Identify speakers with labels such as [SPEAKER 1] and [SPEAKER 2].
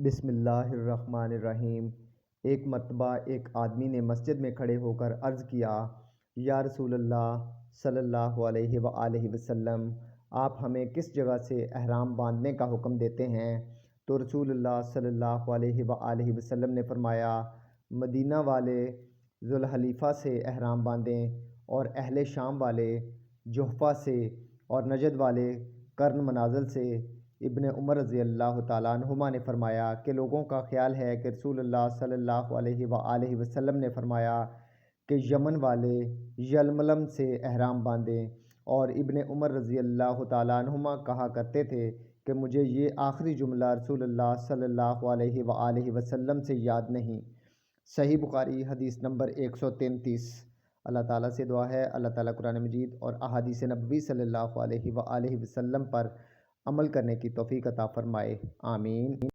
[SPEAKER 1] بسم اللہ الرحمن الرحیم۔ ایک مرتبہ ایک آدمی نے مسجد میں کھڑے ہو کر عرض کیا، یا رسول اللہ صلی اللہ علیہ وآلہ وسلم، آپ ہمیں کس جگہ سے احرام باندھنے کا حکم دیتے ہیں؟ تو رسول اللہ صلی اللہ علیہ وآلہ وسلم نے فرمایا، مدینہ والے ذوالحلیفہ سے احرام باندھیں، اور اہل شام والے جحفہ سے، اور نجد والے قرن منازل سے۔ ابن عمر رضی اللہ تعالیٰ عنہما نے فرمایا کہ لوگوں کا خیال ہے کہ رسول اللہ صلی اللہ علیہ وآلہ وسلم نے فرمایا کہ یمن والے یلملم سے احرام باندھیں، اور ابن عمر رضی اللہ تعالیٰ عنہما کہا کرتے تھے کہ مجھے یہ آخری جملہ رسول اللہ صلی اللہ علیہ وآلہ وسلم سے یاد نہیں۔ صحیح بخاری حدیث نمبر 133۔ اللہ تعالیٰ سے دعا ہے اللہ تعالیٰ قرآن مجید اور احادیث نبوی صلی اللہ علیہ وآلہ وسلم پر عمل کرنے کی توفیق عطا فرمائے، آمین۔